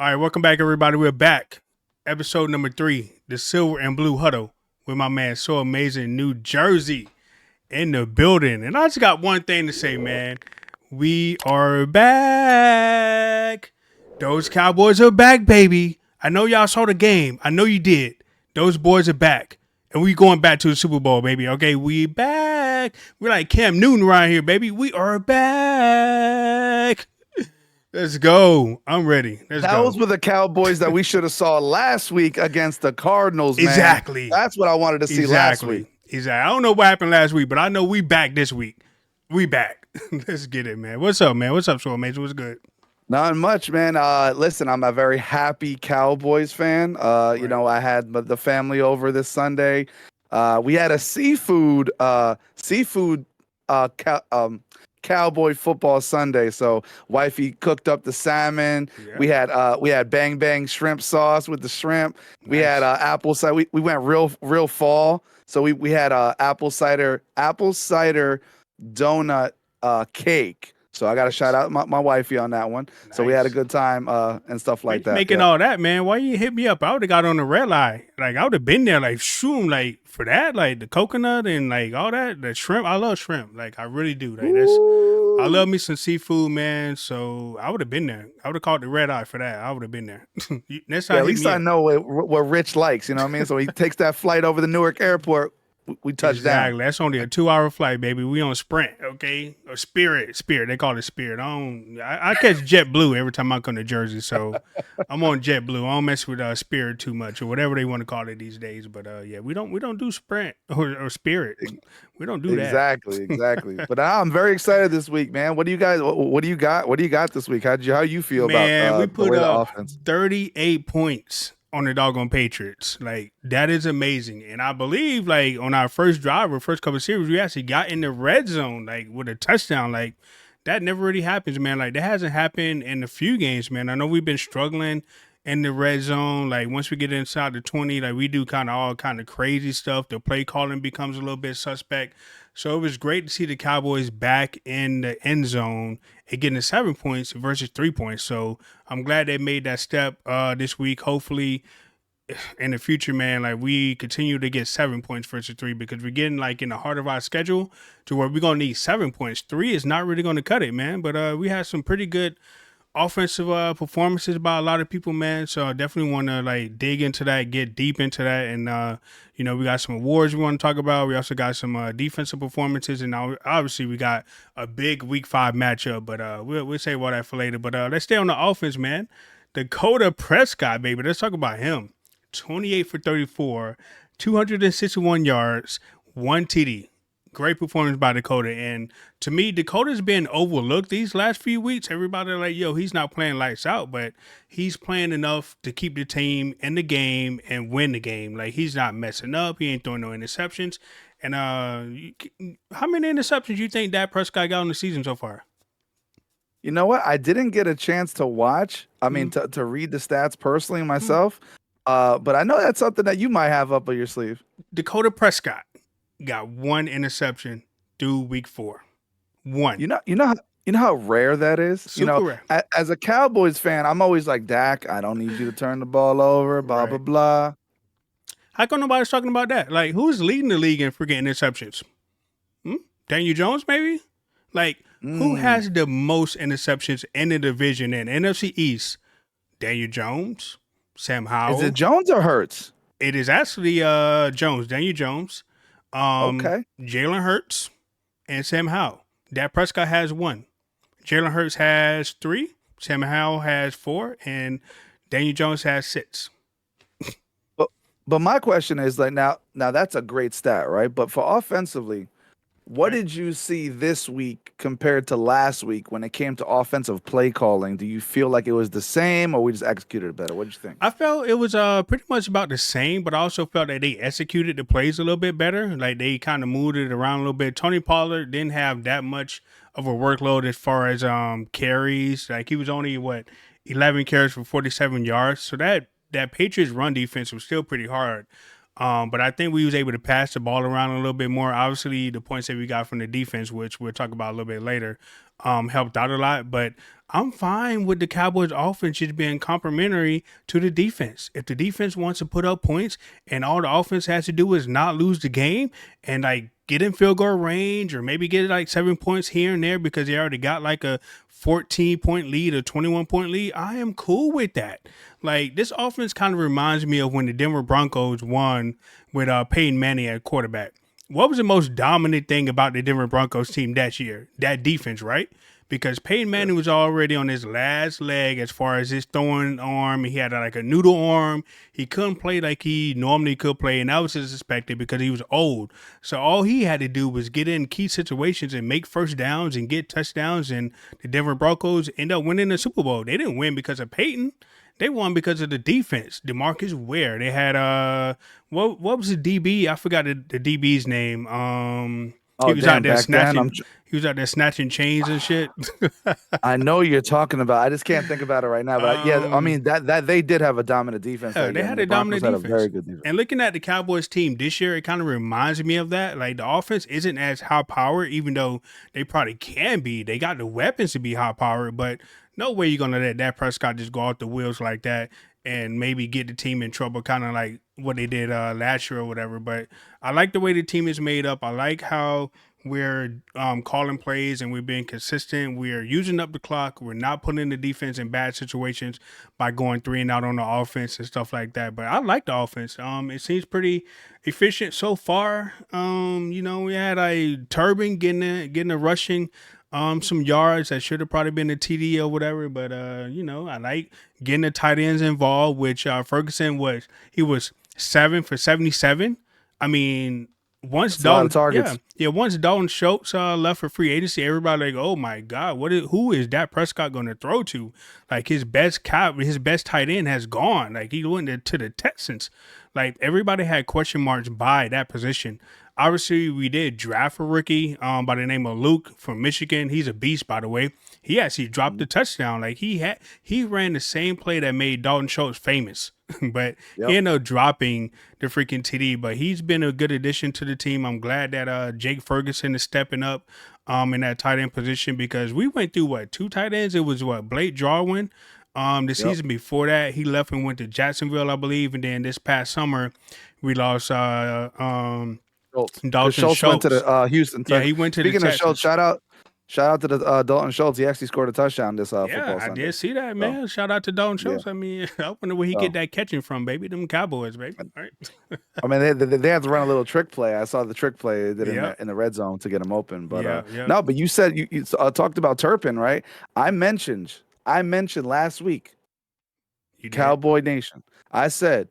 All right, welcome back, everybody. We're back. Episode number 3, the Silver and Blue Huddle, with my man So Amazing New Jersey in the building. And I just got one thing to say, man. We are back. Those Cowboys are back, baby. I know y'all saw the game. I know you did. Those boys are back. And we going back to the Super Bowl, baby. Okay, we back. We're like Cam Newton right here, baby. We are back. Let's go. I'm ready. Let's go. Those were the Cowboys that we should have saw last week against the Cardinals, man. Exactly. That's what I wanted to see last week. Exactly. I don't know what happened last week, but I know we back this week. We back. Let's get it, man. What's up, man? What's up, So Amazing? What's good? Not much, man. Listen, I'm a very happy Cowboys fan. You know, I had the family over this Sunday. We had a seafood Cowboy football Sunday. So wifey cooked up the salmon. Yeah. We had bang bang shrimp sauce with the shrimp. Nice. We had apple cider. We went real fall. So we had apple cider donut cake. So I got to shout out my wifey on that one. Nice. So we had a good time and stuff like that. Making all that, man. Why you hit me up? I would have got on the red line. Like I would have been there, like shoom, like for that, like the coconut and like all that, the shrimp. I love shrimp. Like I really do. Like I love me some seafood, man. So I would have been there. I would have called the red eye for that. I would have been there. Next time, at least I know what Rich likes. You know what I mean? So he takes that flight over the Newark airport. We touched down. Exactly. That's only a 2-hour flight, baby. We on Sprint, okay? Or Spirit. They call it Spirit. I catch JetBlue every time I come to Jersey, so I'm on JetBlue. I don't mess with Spirit too much or whatever they want to call it these days. But yeah, we don't do Sprint or Spirit. We don't do that. Exactly. But I'm very excited this week, man. What do you got this week? How you feel about we put the up offense? 38 points on the doggone Patriots. Like, that is amazing. And I believe, like, on our first drive or first couple of series, we actually got in the red zone, like, with a touchdown. Like, that never really happens, man. Like, that hasn't happened in a few games, man. I know we've been struggling in the red zone. Like, once we get inside the 20, like, we do all kind of crazy stuff. The play calling becomes a little bit suspect. So it was great to see the Cowboys back in the end zone and getting the 7 points versus 3 points. So I'm glad they made that step this week. Hopefully in the future, man, like we continue to get 7 points versus 3 because we're getting like in the heart of our schedule to where we're going to need 7 points. 3 is not really going to cut it, man. But we had some pretty good offensive performances by a lot of people, man. So I definitely want to like dig into that, get deep into that. And, you know, we got some awards we want to talk about. We also got some defensive performances. And obviously we got a big week 5 matchup, but we'll say about that for later. But let's stay on the offense, man. Dakota Prescott, baby. Let's talk about him. 28 for 34, 261 yards, 1 TD. Great performance by Dakota. And to me, Dakota's been overlooked these last few weeks. Everybody like, yo, he's not playing lights out, but he's playing enough to keep the team in the game and win the game. Like, he's not messing up. He ain't throwing no interceptions. And how many interceptions you think Dak Prescott got on the season so far? You know what? I didn't get a chance to watch. I mean, to read the stats personally myself. But I know that's something that you might have up your sleeve. Dakota Prescott got 1 interception through week 4. 1. You know how rare that is. Super rare. As a Cowboys fan, I'm always like, Dak, I don't need you to turn the ball over. Blah blah blah. How come nobody's talking about that? Like, who's leading the league in freaking interceptions? Daniel Jones, maybe. Like, who has the most interceptions in the division in NFC East? Daniel Jones, Sam Howell. Is it Jones or Hurts? It is actually Jones, Daniel Jones. Okay. Jalen Hurts and Sam Howell. Dak Prescott has 1. Jalen Hurts has 3. Sam Howell has 4, and Daniel Jones has 6. But my question is like now that's a great stat, right? But for offensively, what did you see this week compared to last week when it came to offensive play calling? Do you feel like it was the same or we just executed it better? What did you think? I felt it was pretty much about the same, but I also felt that they executed the plays a little bit better. Like they kind of moved it around a little bit. Tony Pollard didn't have that much of a workload as far as carries. Like he was only 11 carries for 47 yards. So that Patriots run defense was still pretty hard. But I think we was able to pass the ball around a little bit more. Obviously, the points that we got from the defense, which we'll talk about a little bit later, helped out a lot. But I'm fine with the Cowboys offense just being complementary to the defense. If the defense wants to put up points and all the offense has to do is not lose the game and like get in field goal range or maybe get like 7 points here and there because they already got like a 14-point lead or 21-point lead, I am cool with that. Like this offense kind of reminds me of when the Denver Broncos won with Peyton Manning at quarterback. What was the most dominant thing about the Denver Broncos team that year? That defense, right? Because Peyton Manning was already on his last leg as far as his throwing arm. He had like a noodle arm. He couldn't play like he normally could play, and that was expected because he was old. So all he had to do was get in key situations and make first downs and get touchdowns, and the Denver Broncos end up winning the Super Bowl. They didn't win because of Peyton. They won because of the defense. DeMarcus Ware. They had what was the DB? I forgot the DB's name. He Oh was out damn! there Back then, snatching. He was out there snatching chains and shit. I know you're talking about. I just can't think about it right now. But yeah, I mean that they did have a dominant defense Yeah, that they year. I had mean, a the Broncos dominant had a defense. very good defense. And looking at the Cowboys team this year, it kind of reminds me of that. Like the offense isn't as high powered, even though they probably can be. They got the weapons to be high powered, but no way you're gonna let Dak Prescott just go off the wheels like that and maybe get the team in trouble, kind of like what they did last year or whatever. But I like the way the team is made up. I like how we're calling plays and we're being consistent. We're using up the clock. We're not putting the defense in bad situations by going 3-and-out on the offense and stuff like that. But I like the offense. It seems pretty efficient so far. We had a Turpin getting a rushing some yards that should have probably been a TD or whatever. But I like getting the tight ends involved, which Ferguson was 7 for 77. I mean, once That's a lot of Dalton, targets. once Dalton Schultz left for free agency, everybody like, oh my god, who is Dak Prescott going to throw to? Like his best tight end has gone. Like he went to the Texans. Like everybody had question marks by that position. Obviously, we did draft a rookie by the name of Luke from Michigan. He's a beast, by the way. He actually dropped the touchdown. Like he ran the same play that made Dalton Schultz famous, but he Yep. ended up dropping the freaking TD. But he's been a good addition to the team. I'm glad that Jake Ferguson is stepping up in that tight end position because we went through two tight ends. It was Blake Jarwin. The Yep. season before that, he left and went to Jacksonville, I believe, and then this past summer, we lost Schultz. Because Dalton Schultz went to Schultz. the Houston. Yeah, he went to the Speaking of Schultz, Texans. shout out to the Dalton Schultz. He actually scored a touchdown this Yeah, football I Sunday. did see that, So man. Shout out to Dalton yeah. Schultz. I mean, I wonder where he So get that catching from, baby. Them Cowboys, baby. All right. I mean, they had to run a little trick play. I saw the trick play they did Yep. in the red zone to get him open. But Yeah. no, but you said you talked about Turpin, right? I mentioned last week, You did. Cowboy Nation. I said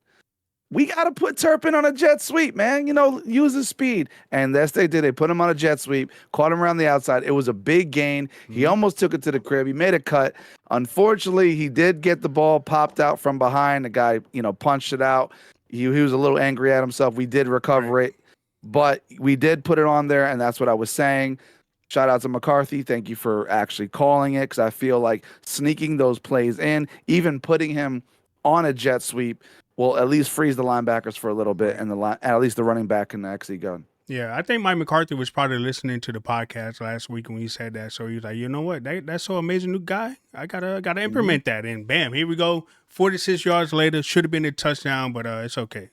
we got to put Turpin on a jet sweep, man. Use his speed. And that's they did. They put him on a jet sweep, caught him around the outside. It was a big gain. He almost took it to the crib. He made a cut. Unfortunately, he did get the ball popped out from behind. The guy, punched it out. He was a little angry at himself. We did recover it, but we did put it on there, and that's what I was saying. Shout out to McCarthy. Thank you for actually calling it because I feel like sneaking those plays in, even putting him on a jet sweep, will at least freeze the linebackers for a little bit, and at least the running back can actually go. Yeah, I think Mike McCarthy was probably listening to the podcast last week when he said that. So he was like, you know what? That's so amazing new guy. I gotta implement that. And bam, here we go. 46 yards later, should have been a touchdown, but it's okay.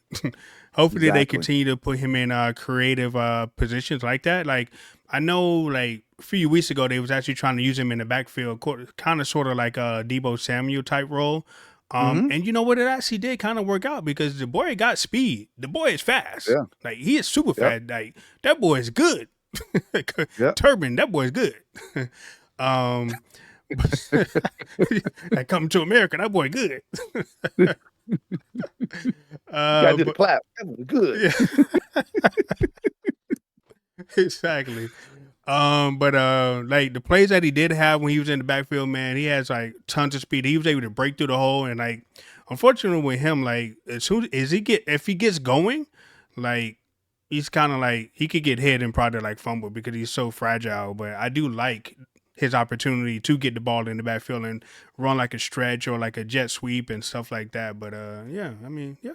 Hopefully they Exactly. continue to put him in creative positions like that. Like I know, like a few weeks ago, they was actually trying to use him in the backfield, kind of sort of like a Debo Samuel type role. Mm-hmm. And you know what? It actually did kind of work out because the boy got speed. The boy is fast. Yeah. Like he is super Yep. fast. Like that boy is good. Yep. Turpin, that boy is good. Like coming to America, that boy good. Gotta do the But clap. That was good. yeah, exactly. But like the plays that he did have when he was in the backfield, man, he has like tons of speed. He was able to break through the hole, and like, unfortunately with him, like as soon as if he gets going, like he's kind of like he could get hit and probably like fumble because he's so fragile. But I do like his opportunity to get the ball in the backfield and run like a stretch or like a jet sweep and stuff like that. But yeah, I mean, yeah,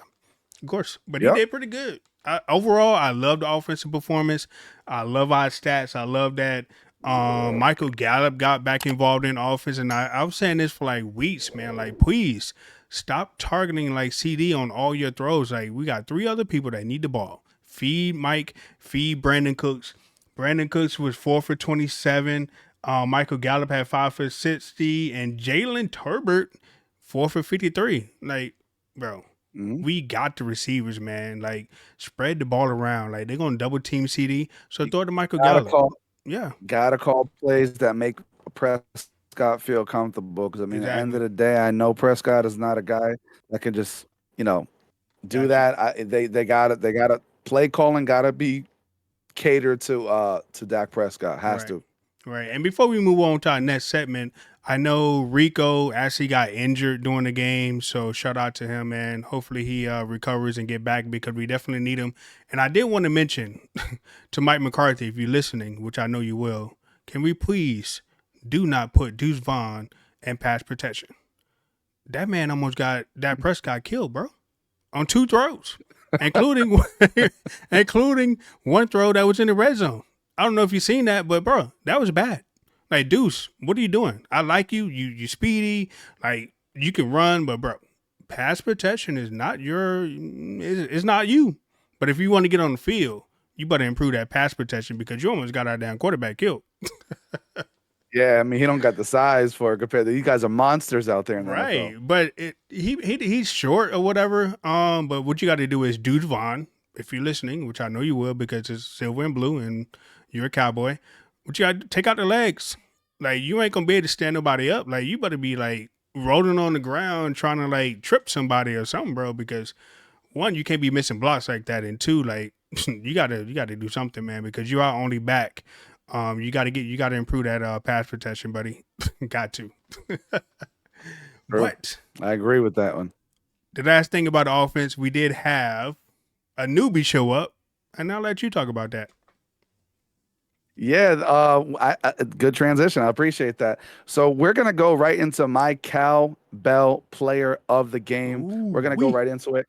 of course. But he Yep. did pretty good. Overall, I love the offensive performance. I love our stats. I love that Michael Gallup got back involved in offense, and I was saying this for like weeks, man. Like, please stop targeting like CD on all your throws. Like, we got 3 other people that need the ball. Feed Mike, feed Brandon Cooks. Brandon Cooks was 4 for 27. Michael Gallup had 5 for 60, and Jalen Turbert 4 for 53. Like, bro, we got the receivers, man. Like, spread the ball around. Like, they're gonna double team CD, so throw it to Michael Gotta Gallup. call, Yeah, gotta call plays that make Prescott feel comfortable. Because I mean, at the end of the day, I know Prescott is not a guy that can just do that. They got it. They got to play calling. Got to be catered to Dak Prescott. Has to. Right. And before we move on to our next segment, I know Rico actually got injured during the game, so shout out to him, man. Hopefully he recovers and get back because we definitely need him. And I did want to mention to Mike McCarthy, if you're listening, which I know you will, can we please do not put Deuce Vaughn in pass protection? That man almost got Dak Prescott killed, bro, on 2 throws, including including one throw that was in the red zone. I don't know if you've seen that, but bro, that was bad. Like, Deuce, what are you doing? I like you. You speedy. Like, you can run, but bro, pass protection is not it's not you. But if you want to get on the field, you better improve that pass protection because you almost got our damn quarterback killed. Yeah, I mean, he don't got the size for it compared to you guys are monsters out there in the Right. NFL. But he's short or whatever. But what you got to do is Deuce Vaughn, if you're listening, which I know you will because it's silver and blue and you're a Cowboy, but you got to take out the legs. Like, you ain't going to be able to stand nobody up. Like, you better be, like, rolling on the ground trying to, like, trip somebody or something, bro, because, 1, you can't be missing blocks like that, and 2, like, you got to do something, man, because you are only back. You got to improve that pass protection, buddy. Got to. But I agree with that one. The last thing about the offense, we did have a newbie show up, and I'll let you talk about that. Yeah, good transition. I appreciate that. So we're gonna go right into my Cowbell player of the game. We're gonna go right into it.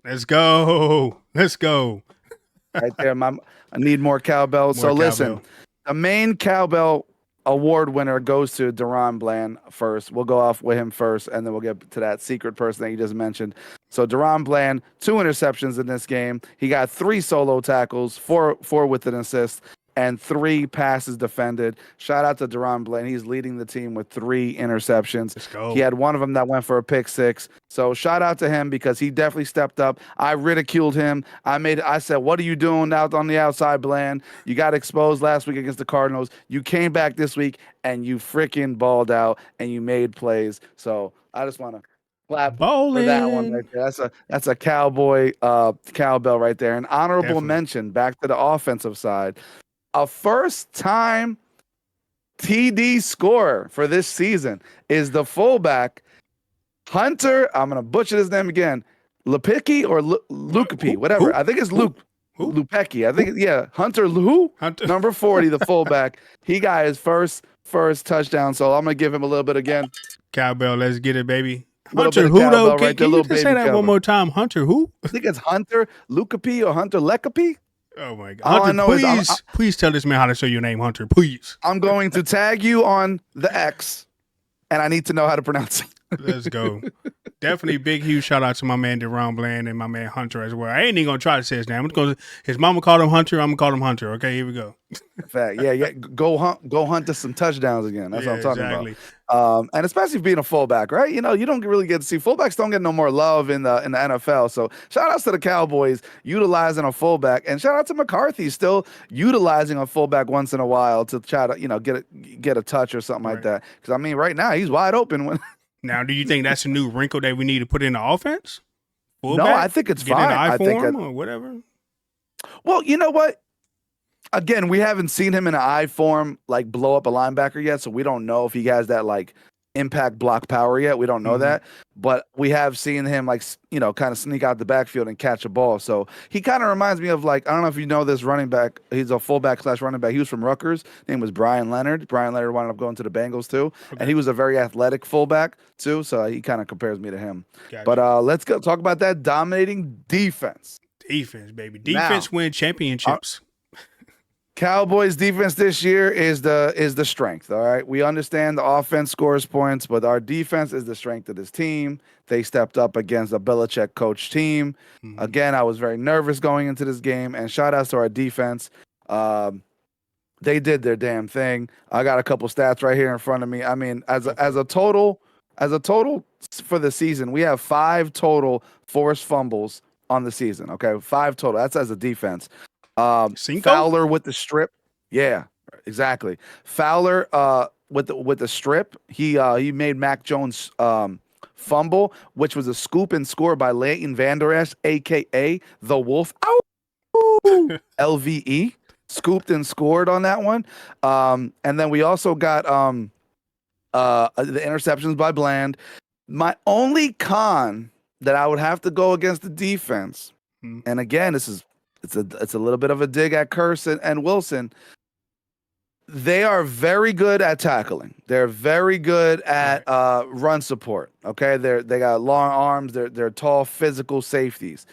Let's go. Right there, I need more Cowbell. So listen, the main Cowbell award winner goes to Deron Bland first. We'll go off with him first, and then we'll get to that secret person that you just mentioned. So Deron Bland, 2 interceptions in this game. He got 3 solo tackles, 4 with an assist, and 3 passes defended. Shout out to Deron Bland. He's leading the team with 3 interceptions. Let's go. He had one of them that went for a pick 6. So shout out to him because he definitely stepped up. I ridiculed him. I said, what are you doing out on the outside, Bland? You got exposed last week against the Cardinals. You came back this week and you freaking balled out and you made plays. So I just want to clap for that one right there. That's a Cowboy Cowbell right there. An honorable mention back to the offensive side. A first-time TD scorer for this season is the fullback, Hunter. I'm going to butcher his name again. Lupicki or Lukapi, whatever. I think it's Lupecki. I think, Hunter number 40, the fullback. He got his first touchdown, so I'm going to give him a little bit again. Cowbell, let's get it, baby. Hunter who, though? Can you just say that one more time? Hunter who? I think it's Hunter Lukapi or Hunter Lekapi. Oh my God! Hunter, please tell this man how to say your name, Hunter. Please. I'm going to tag you on the X, and I need to know how to pronounce it. Let's go. Definitely big, huge shout out to my man Deron Bland and my man Hunter as well. I ain't even gonna try to say his name. His mama called him Hunter. I'm gonna call him Hunter. Okay, here we go. Fact, yeah. Go hunt us some touchdowns again. That's what I'm talking about. And especially being a fullback, right? You don't really get to see fullbacks don't get no more love in the NFL. So shout outs to the Cowboys utilizing a fullback, and shout out to McCarthy still utilizing a fullback once in a while to try to get a touch or something like that. Because I mean, right now he's wide open when. Now, do you think that's a new wrinkle that we need to put in the offense? Fullback? No, I think it's fine. I think or whatever. Well, you know what? Again, we haven't seen him in an I form like blow up a linebacker yet, so we don't know if he has that like impact block power yet. We don't know that, but we have seen him like kind of sneak out the backfield and catch a ball. So he kind of reminds me of like, I don't know if you know this running back. He's a fullback / running back. He was from Rutgers. His name was Brian Leonard. Brian Leonard wound up going to the Bengals too, and he was a very athletic fullback too. So he kind of compares me to him. Gotcha. But let's go talk about that dominating defense. Defense, baby. Defense win championships. Cowboys defense this year is the strength. All right, we understand the offense scores points, but our defense is the strength of this team. They stepped up against a Belichick coach team. Mm-hmm. Again, I was very nervous going into this game, and shout outs to our defense. Um, they did their damn thing. I got a couple stats right here in front of me. I mean, as a total for the season, we have 5 total forced fumbles on the season. Okay, 5 total. That's as a defense. Cinco? Fowler with the strip. Yeah, exactly. Fowler with the strip. He made Mac Jones fumble, which was a scoop and score by Leighton Vander Esch, aka the Wolf. Ow! LVE scooped and scored on that one. And then we also got the interceptions by Bland. My only con that I would have to go against the defense, Mm-hmm. and again, it's a little bit of a dig at Curse and Wilson. They are very good at tackling. They're very good at run support. Okay, they got long arms. They're tall, physical safeties.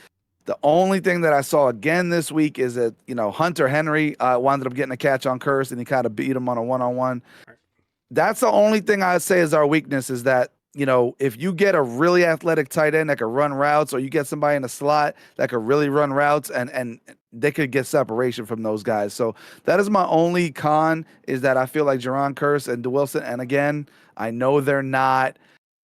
The only thing that I saw again this week is that Hunter Henry wound up getting a catch on Curse, and he kind of beat him on a one-on-one. That's the only thing I'd say is our weakness is that, if you get a really athletic tight end that can run routes, or you get somebody in a slot that could really run routes, and they could get separation from those guys. So that is my only con, is that I feel like Jerron Curse and DeWilson, and again, I know they're not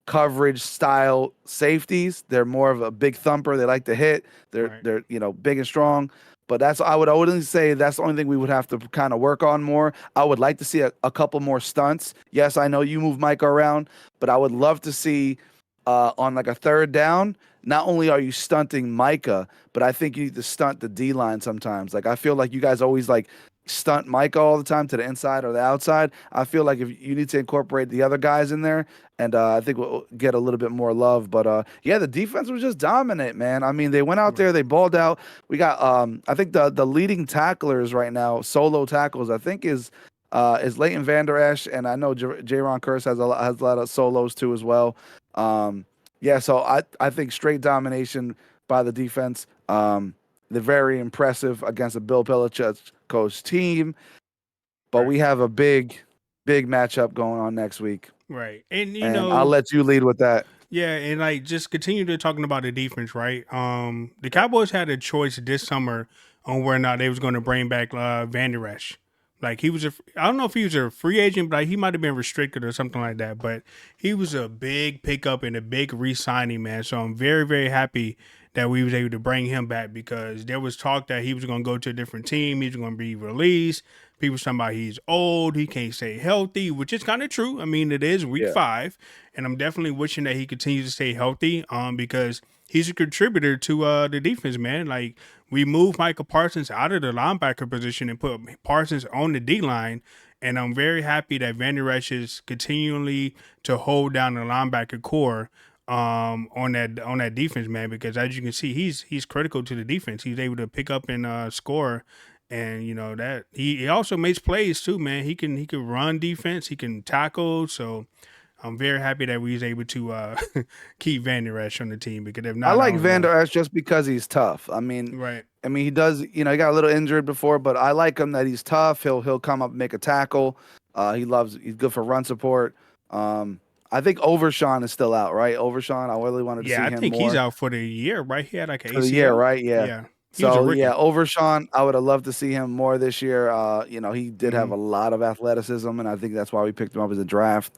coverage style safeties. They're more of a big thumper. They like to hit. They're big and strong. But I would only say that's the only thing we would have to kind of work on more. I would like to see a couple more stunts. Yes, I know you move Micah around, but I would love to see on like a third down, not only are you stunting Micah, but I think you need to stunt the D line sometimes. Like, I feel like you guys always like stunt Micah all the time to the inside or the outside. I feel like if you need to incorporate the other guys in there, and I think we'll get a little bit more love. But yeah, the defense was just dominant, man. I mean, they went out there, they balled out. We got I think the leading tacklers right now, solo tackles, I think is Leighton Vander Esch, and I know Jaron Curse has a lot of solos too as well. Yeah, so I think straight domination by the defense. They're very impressive against a Bill Belichick coach team, but we have a big matchup going on next week. Right. And I'll let you lead with that. Yeah, and like just continue to talking about the defense, right? The Cowboys had a choice this summer on whether or not they was going to bring back Van Der Esch. Like, I don't know if he was a free agent, but like, he might have been restricted or something like that. But he was a big pickup and a big re-signing, man. So I'm very, very happy that we was able to bring him back, because there was talk that he was going to go to a different team. He was going to be released. People talking about he's old, he can't stay healthy, which is kind of true. I mean, it is week 5, and I'm definitely wishing that he continues to stay healthy, because he's a contributor to the defense, man. Like, we moved Michael Parsons out of the linebacker position and put Parsons on the D line, and I'm very happy that Van Der Esch is continually to hold down the linebacker core on that defense, man, because as you can see, he's critical to the defense. He's able to pick up and score, and that he also makes plays too, man. He can run defense, he can tackle. So I'm very happy that we was able to keep Van Der Esch on the team, because if not, I like Van Der Esch just because he's tough. I mean, right. I mean, he does. He got a little injured before, but I like him that he's tough. He'll come up and make a tackle. He's good for run support. I think Overshawn is still out, right? Overshawn, I really wanted to see him more. Yeah, I think he's out for the year, right? He had like an ACL. For the year, right? Yeah. Yeah. So yeah, Overshawn, I would have loved to see him more this year. He did have a lot of athleticism, and I think that's why we picked him up as a draft.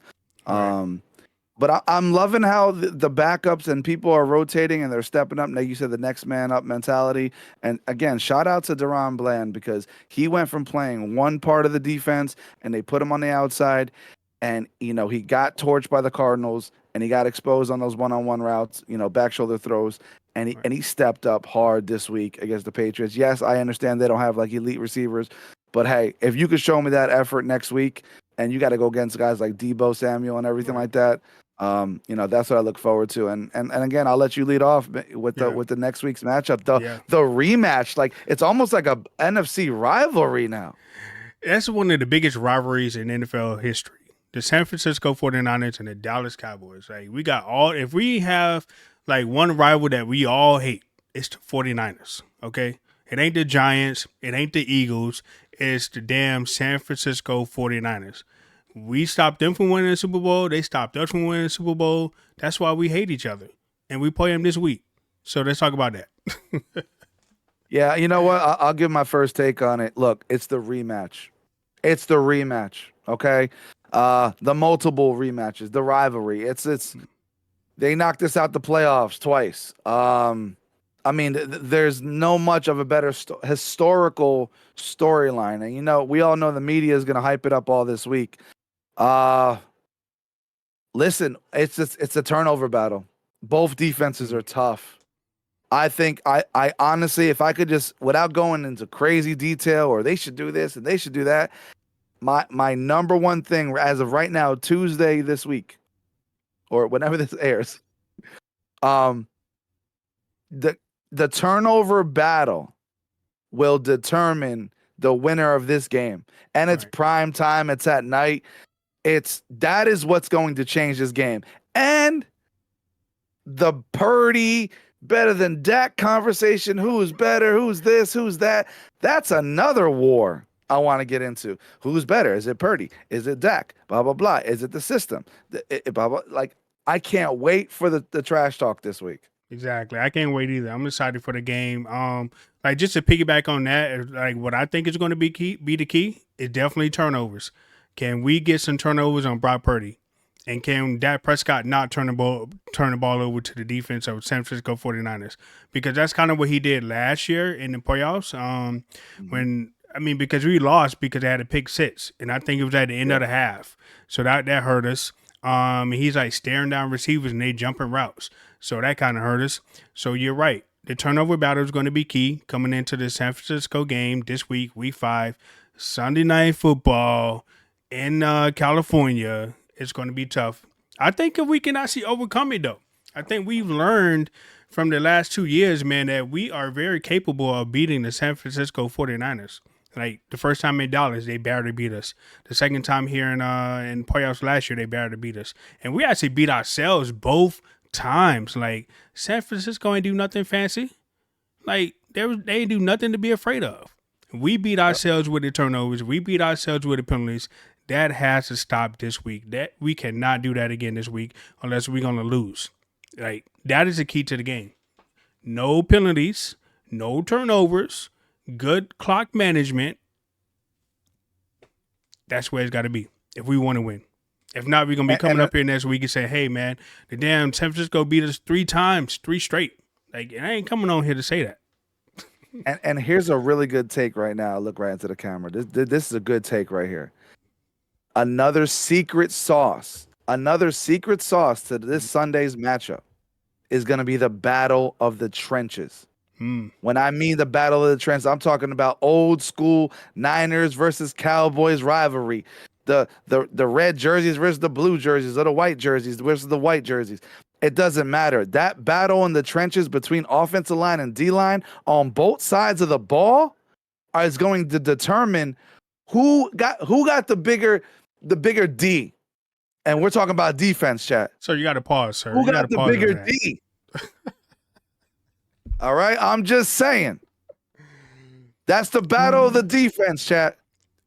Right. But I'm loving how the backups and people are rotating and they're stepping up. Like you said, the next man up mentality. And again, shout out to Deron Bland, because he went from playing one part of the defense and they put him on the outside. And, he got torched by the Cardinals and he got exposed on those one-on-one routes, back shoulder throws. And he stepped up hard this week against the Patriots. Yes, I understand they don't have like elite receivers, but hey, if you could show me that effort next week, and you got to go against guys like Deebo Samuel and everything like that, that's what I look forward to. And again, I'll let you lead off with the next week's matchup, the rematch. Like, it's almost like a NFC rivalry now. That's one of the biggest rivalries in NFL history. The San Francisco 49ers and the Dallas Cowboys. Like, if we have like one rival that we all hate, it's the 49ers. Okay. It ain't the Giants. It ain't the Eagles. is the damn San Francisco 49ers. We stopped them from winning the Super Bowl. They stopped us from winning the Super Bowl. That's why we hate each other. And we play them this week. So let's talk about that. Yeah, you know what? I'll give my first take on it. Look, it's the rematch. It's the rematch. Okay. The multiple rematches, the rivalry. It's they knocked us out the playoffs twice. I mean, there's no much of a better historical storyline, and we all know the media is going to hype it up all this week. Listen, it's a turnover battle. Both defenses are tough. I think I honestly, if I could just, without going into crazy detail, or they should do this and they should do that, my number one thing as of right now, Tuesday this week, or whenever this airs, um, the turnover battle will determine the winner of this game, and it's prime time. It's at night. That is what's going to change this game, and the Purdy better than Dak conversation. Who's better? Who's this? Who's that? That's another war I want to get into. Who's better? Is it Purdy? Is it Dak? Blah, blah, blah. Is it the system? Blah, blah. Like, I can't wait for the trash talk this week. Exactly. I can't wait either. I'm excited for the game. Like, just to piggyback on that, like, what I think is going to be the key is definitely turnovers. Can we get some turnovers on Brock Purdy? And can Dak Prescott not turn the ball over to the defense of San Francisco 49ers? Because that's kind of what he did last year in the playoffs. Because we lost because they had a pick six. And I think it was at the end of the half. So that hurt us. He's like staring down receivers and they jumping routes. So that kind of hurt us. So you're right. The turnover battle is going to be key coming into the San Francisco game this week, week 5, Sunday Night Football in California. It's going to be tough. I think if we can actually overcome it, though. I think we've learned from the last 2 years, man, that we are very capable of beating the San Francisco 49ers. Like, the first time in Dallas, they barely beat us. The second time here in playoffs last year, they barely beat us. And we actually beat ourselves both times. Like, San Francisco ain't do nothing fancy. Like, they ain't do nothing to be afraid of. We beat ourselves with the turnovers. We beat ourselves with the penalties. That has to stop this week. That we cannot do that again this week unless we're going to lose. Like, that is the key to the game. No penalties, no turnovers, good clock management. That's where it's got to be if we want to win. If not, we're going to be coming up here next week and say, hey, man, the damn San Francisco beat us 3 times, 3 straight. Like, I ain't coming on here to say that. And here's a really good take right now. Look right into the camera. This is a good take right here. Another secret sauce to this Sunday's matchup is going to be the battle of the trenches. When I mean the battle of the trenches, I'm talking about old school Niners versus Cowboys rivalry. The red jerseys versus the blue jerseys, or the white jerseys versus the white jerseys. It doesn't matter. That battle in the trenches between offensive line and D-line on both sides of the ball is going to determine who got the bigger D. And we're talking about defense, chat. So you got to pause, sir. Who got the bigger D? All right, I'm just saying. That's the battle of the defense, chat.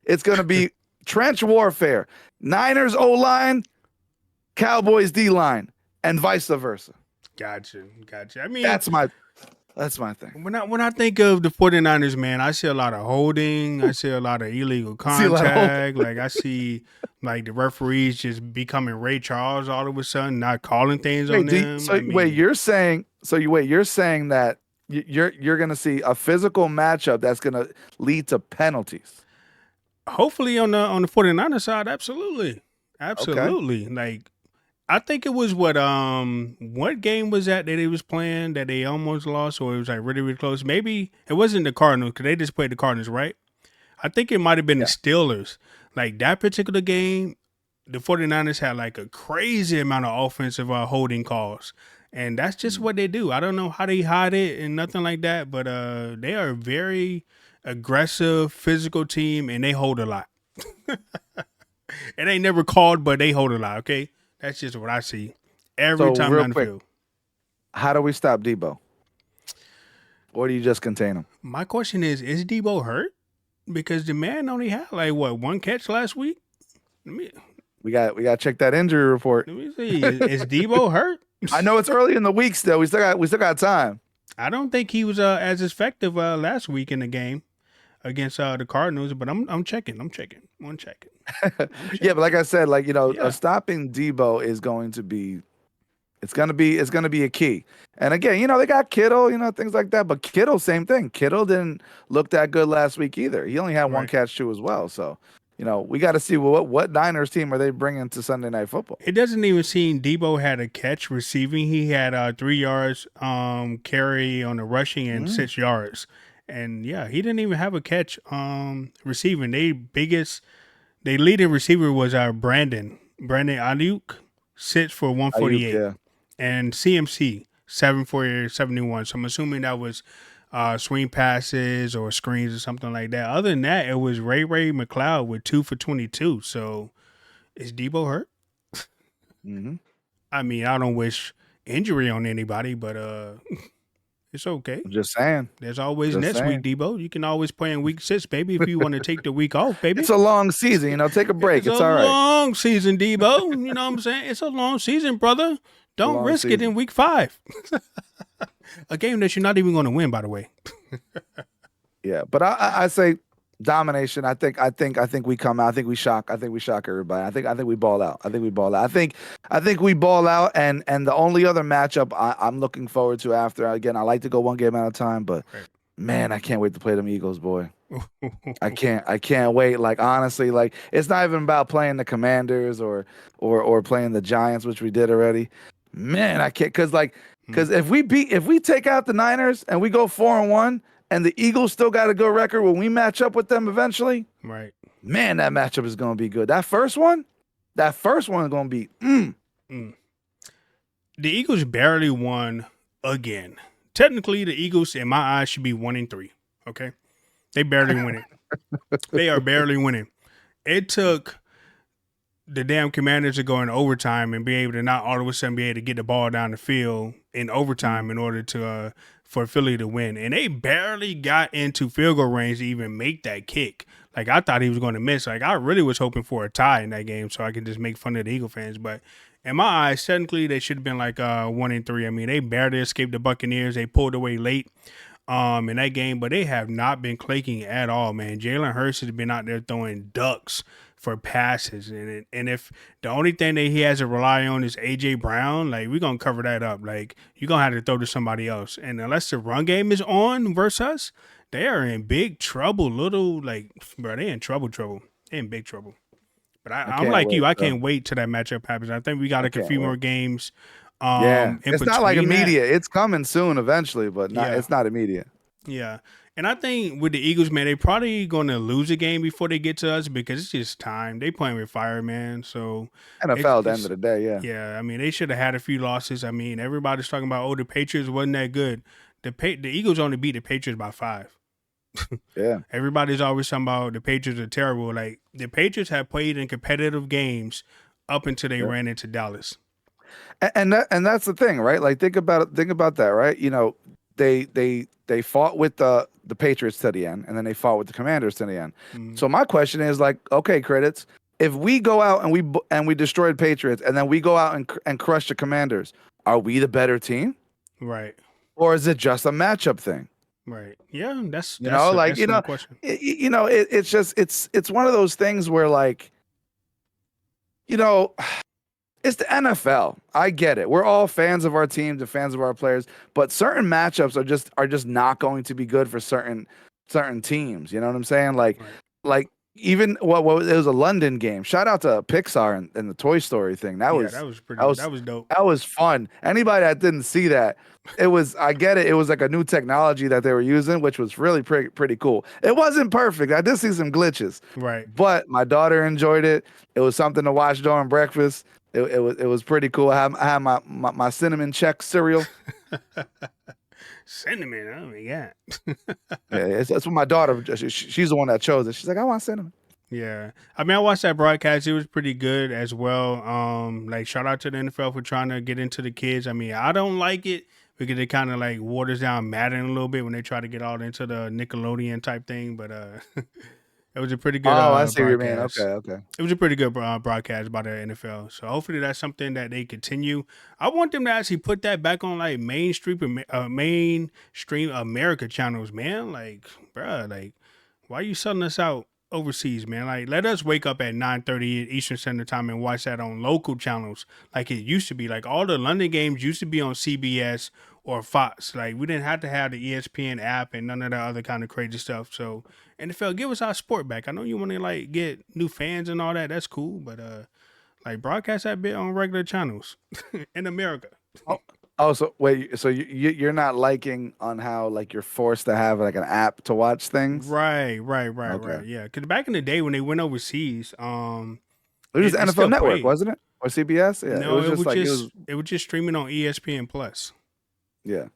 It's going to be trench warfare. Niners O-line, Cowboys D-line, and vice versa. Gotcha. I mean, that's my thing. When I think of the 49ers, man, I see a lot of holding. I see a lot of illegal contact. Like, I see like the referees just becoming Ray Charles all of a sudden, not calling things on them. You're saying that you're going to see a physical matchup that's going to lead to penalties. Hopefully on the 49ers side, absolutely. Okay. Like, I think it was what game was that they was playing that they almost lost, or it was like really, really close. Maybe it wasn't the Cardinals because they just played the Cardinals, right? I think it might have been the Steelers. Like, that particular game, the 49ers had like a crazy amount of offensive holding calls. And that's just what they do. I don't know how they hide it and nothing like that, but they are a very aggressive, physical team, and they hold a lot. It ain't never called, but they hold a lot, okay? That's just what I see every time on the field. How do we stop Debo? Or do you just contain him? My question is Debo hurt? because the man only had like what, one catch last week. Let me We got to check that injury report. let me see. Is Debo hurt? I know it's early in the week still. We still got time. I don't think he was as effective last week in the game against the Cardinals, but I'm checking. I'm checking. One checking. Yeah, but like I said, like Yeah. stopping Debo is going to be it's gonna be a key. And again, they got Kittle, things like that. But Kittle, same thing. Kittle didn't look that good last week either. He only had one Right. catch too as well. So, we got to see what Niners team are they bringing to Sunday Night Football. It doesn't even seem Debo had a catch receiving. He had 3 yards carry on the rushing and 6 yards. And yeah, he didn't even have a catch receiving. Their leading receiver was Brandon Ayuk, 6 for Ayuk, 148. yeah. And CMC 7 for 71. So I'm assuming that was swing passes or screens or something like that. Other than that, it was Ray McLeod with 2 for 22. So is Debo hurt? Mm-hmm. I mean, I don't wish injury on anybody, but it's okay. I'm just saying. There's always Just next saying. week, Debo. You can always play in week 6, baby, if you want to take the week off, baby. It's a long season, take a break. It's a all right. long season, Debo. You know what I'm saying? It's a long season, brother. Don't risk it in week 5. A game that you're not even going to win, by the way. Yeah, but I say domination. I think we come out. I think we shock. I think we shock everybody. I think we ball out. I think we ball out. I think we ball out. And the only other matchup I'm looking forward to after, again, I like to go one game at a time, but man, I can't wait to play them Eagles, boy. I can't wait. Like, honestly, like, it's not even about playing the Commanders or playing the Giants, which we did already. Man, I can't, because if we take out the Niners and we go 4-1 and the Eagles still got a good record when we match up with them eventually, right? Man, that matchup is going to be good. That first one is going to be. The Eagles barely won again. Technically, the Eagles, in my eyes, should be 1-3. Okay, they barely win it. They are barely winning. It took the damn Commanders to go in overtime and be able to not all of a sudden be able to get the ball down the field in overtime in order to for Philly to win. And they barely got into field goal range to even make that kick. Like, I thought he was going to miss. Like, I really was hoping for a tie in that game so I could just make fun of the Eagle fans. But in my eyes, technically, they should have been like 1-3. I mean, they barely escaped the Buccaneers. They pulled away late in that game, but they have not been clicking at all, man. Jalen Hurts has been out there throwing ducks for passes, and if the only thing that he has to rely on is AJ Brown, like, we're gonna cover that up. Like, you're gonna have to throw to somebody else. And unless the run game is on versus us, they are in big trouble. Bro, they in trouble. They in big trouble. But I'm like you. I can't wait till that matchup happens. I think we got a few more games. It's not like immediate. It's coming soon eventually, but it's not immediate. Yeah. And I think with the Eagles, man, they probably going to lose a game before they get to us because it's just time. They playing with fire, man. So NFL at the end of the day, yeah. Yeah, I mean, they should have had a few losses. I mean, everybody's talking about, the Patriots wasn't that good. The Eagles only beat the Patriots by 5. Yeah. Everybody's always talking about the Patriots are terrible. Like, the Patriots have played in competitive games up until they ran into Dallas. And that's the thing, right? Like, think about that, right? They fought with the Patriots to the end, and then they fought with the Commanders to the end. Mm-hmm. So my question is, like, okay, critics, if we go out and we destroyed Patriots, and then we go out and crush the Commanders, are we the better team? Right. Or is it just a matchup thing? Right. Yeah, that's the question. It's just it's one of those things where, like, it's the NFL. I get it. We're all fans of our teams and fans of our players, but certain matchups are just not going to be good for certain teams. You know what I'm saying? Like even it was a London game. Shout out to Pixar and the Toy Story thing. That was dope. That was fun. Anybody that didn't see that, I get it. It was like a new technology that they were using, which was really pretty cool. It wasn't perfect. I did see some glitches. Right. But my daughter enjoyed it. It was something to watch during breakfast. It was pretty cool. I had my cinnamon Chex cereal. Cinnamon, oh my god. Yeah, that's what my daughter. She's the one that chose it. She's like, I want cinnamon. Yeah, I mean, I watched that broadcast. It was pretty good as well. Like, shout out to the NFL for trying to get into the kids. I mean, I don't like it, because it kind of like waters down Madden a little bit when they try to get all into the Nickelodeon type thing. But it was a pretty good Oh, I see what you mean. Okay, broadcast. okay. It was a pretty good broadcast by the NFL. So hopefully that's something that they continue. I want them to actually put that back on like mainstream America channels, man. Like, bruh, like why are you selling us out overseas, man? Like, let us wake up at 9:30 Eastern Standard Time and watch that on local channels like it used to be. Like all the London games used to be on CBS or Fox. Like we didn't have to have the ESPN app and none of the other kind of crazy stuff. So NFL, give us our sport back. I know you want to like get new fans and all that. That's cool, but like broadcast that bit on regular channels in America. Oh, oh, so wait, so you're not liking on how like you're forced to have like an app to watch things? Right. Okay. Yeah, because back in the day when they went overseas, It was just it NFL still Network, played. wasn't it? Or CBS? Yeah, it No, was just like it was. it was just streaming on ESPN Plus. Yeah.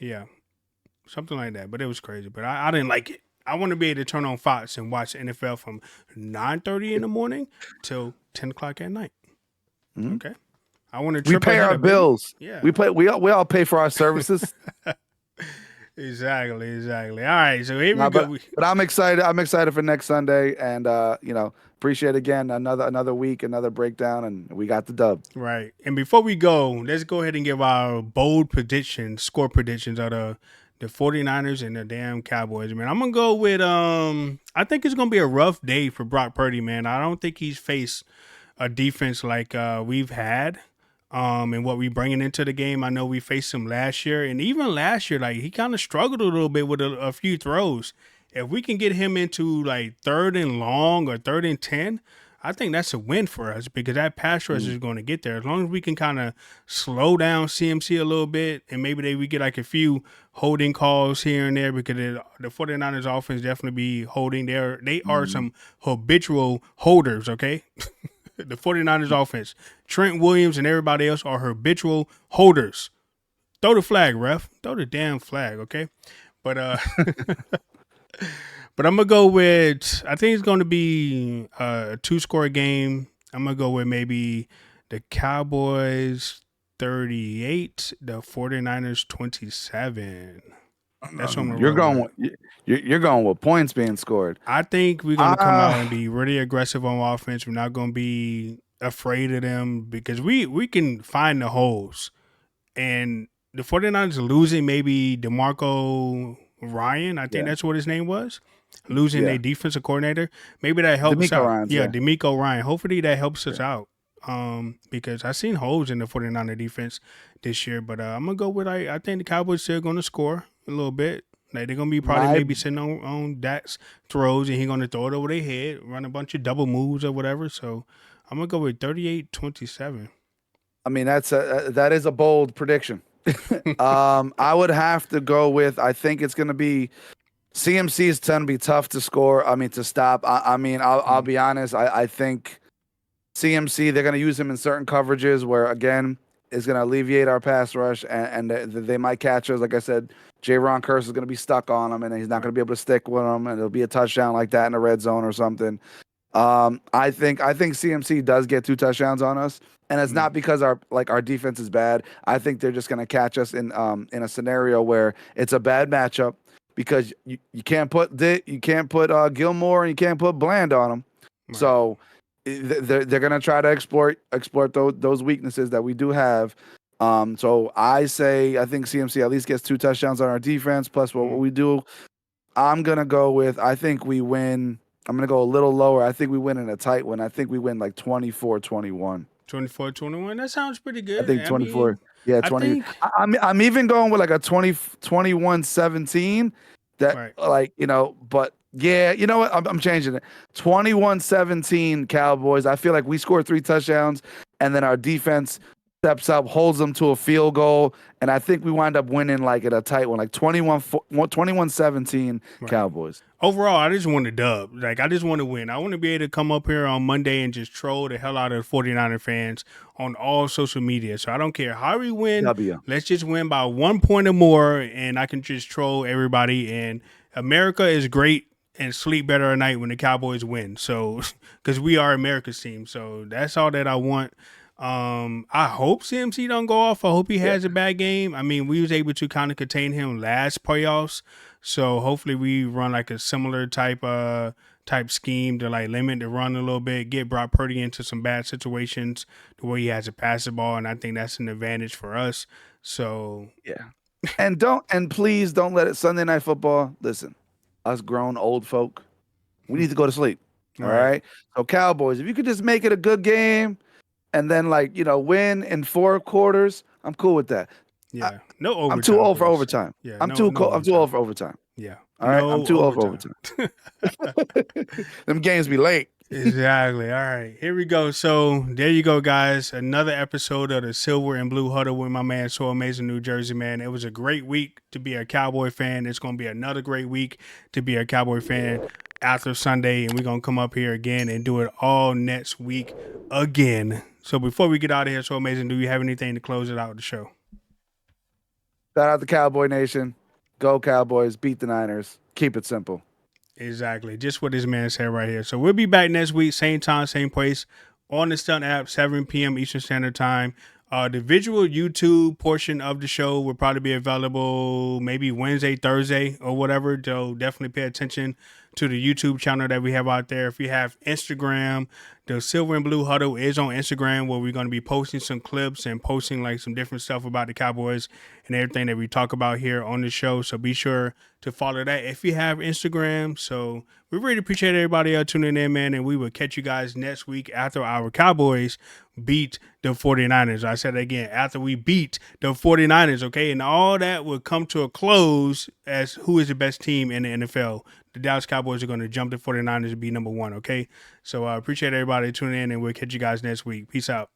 Yeah, something like that. But it was crazy. But I didn't like it. I want to be able to turn on Fox and watch NFL from 9:30 in the morning till 10 o'clock at night. Mhm. Okay. I want to We triple pay our header, baby. bills. Yeah. We all pay for our services. Exactly. All right, so here we No, go. but I'm excited. I'm excited for next Sunday, and appreciate again another week, another breakdown, and we got the dub. Right. And before we go, let's go ahead and give our bold predictions, score predictions of the 49ers and the damn Cowboys, man. I'm gonna go with I think it's gonna be a rough day for Brock Purdy, man. I don't think he's faced a defense like we've had. And what we bringing into the game. I know we faced him last year, and even last year, like he kind of struggled a little bit with a few throws. If we can get him into like 3rd and long or 3rd and 10, I think that's a win for us because that pass rush is going to get there. As long as we can kind of slow down CMC a little bit, and maybe we get like a few holding calls here and there because the 49ers offense definitely be holding. They are some habitual holders, okay? The 49ers offense. Trent Williams and everybody else are habitual holders. Throw the flag, ref. Throw the damn flag, okay? But but I'm gonna go with I think it's gonna be a 2-score game. I'm gonna go with maybe the Cowboys 38, the 49ers 27. That's what I'm gonna You're roll going with. you're going with points being scored. I think we're gonna come out and Ah, be really aggressive on offense. We're not gonna be afraid of them because we can find the holes. And the 49ers losing maybe DeMarco Ryan, I think yeah, that's what his name was. Losing yeah. their defensive coordinator. Maybe that helps D'Amico out. Ryans, Yeah, yeah. D'Amico Ryan. Hopefully that helps us Yeah. out. Because I seen holes in the 49er defense this year. But I'm gonna go with I think the Cowboys still gonna score a little bit. Like they're gonna be probably My maybe sitting on Dak's throws and he's gonna throw it over their head, run a bunch of double moves or whatever. So I'm gonna go with 38-27. I mean that is a bold prediction. I would have to go with I think it's going to be CMC is going to be tough to score. I mean to stop. I mean I'll be honest. I think CMC they're going to use him in certain coverages where again is going to alleviate our pass rush and they might catch us. Like I said, Ron Curse is going to be stuck on him and he's not Right. going to be able to stick with him and it'll be a touchdown like that in the red zone or something. I think CMC does get 2 touchdowns on us, and it's not because our defense is bad. I think they're just gonna catch us in a scenario where it's a bad matchup because you can't put Gilmore and you can't put Bland on them. Right. So they're gonna try to exploit those weaknesses that we do have. So I think CMC at least gets 2 touchdowns on our defense plus what we do. I'm gonna go with I think we win. I'm gonna go a little lower. I think we win in a tight one. I think we win like 24-21. 24-21. That sounds pretty I good. think I 24. mean, Yeah, I 20. think I'm even going with like a 21-17. That right. but yeah, you know what? I'm changing it. 21-17 Cowboys. I feel like we score 3 touchdowns and then our defense steps up, holds them to a field goal, and I think we wind up winning like at a tight one, like 21-17 Right. Cowboys. Overall, I just want to dub. Like, I just want to win. I want to be able to come up here on Monday and just troll the hell out of the 49er fans on all social media. So I don't care how we win. W. Let's just win by 1 point or more, and I can just troll everybody. And America is great and sleep better at night when the Cowboys win. So, because we are America's team. So that's all that I want. I hope CMC don't go off. I hope he Yeah, has a bad game. I mean, we was able to kind of contain him last playoffs, so hopefully we run like a similar type scheme to like limit the run a little bit, get Brock Purdy into some bad situations the way he has to pass the ball, and I think that's an advantage for us. So yeah. And please don't let it Sunday night football. Listen, us grown old folk, we need to go to sleep. All right, right. So Cowboys, if you could just make it a good game and then like, win in 4 quarters, I'm cool with that. I, yeah, no I'm too overtime, old for please. overtime. Yeah, I'm too no cold. I'm too overtime. old for overtime. Yeah, All right. I'm no too old for overtime. overtime. Them games be late. Exactly. All right, here we go. So there you go, guys. Another episode of the Silver and Blue Huddle with my man, So Amazing New Jersey, man. It was a great week to be a Cowboy fan. It's going to be another great week to be a Cowboy fan after Sunday, and we're going to come up here again and do it all next week again. So before we get out of here, So Amazing, do you have anything to close it out of the show? Shout out to Cowboy Nation. Go Cowboys. Beat the Niners. Keep it simple. Exactly. Just what this man said right here. So we'll be back next week, same time, same place, on the Stunt app, 7 p.m. Eastern Standard Time. The visual YouTube portion of the show will probably be available maybe Wednesday, Thursday, or whatever. So definitely pay attention to the YouTube channel that we have out there. If you have Instagram, the Silver and Blue Huddle is on Instagram, where we're going to be posting some clips and posting like some different stuff about the Cowboys and everything that we talk about here on the show. So be sure to follow that if you have Instagram. So we really appreciate everybody tuning in, man. And we will catch you guys next week after our Cowboys beat the 49ers. I said it again, after we beat the 49ers, okay? And all that will come to a close as who is the best team in the NFL. The Dallas Cowboys are going to jump the 49ers and be number one, okay? So I appreciate everybody tuning in, and we'll catch you guys next week. Peace out.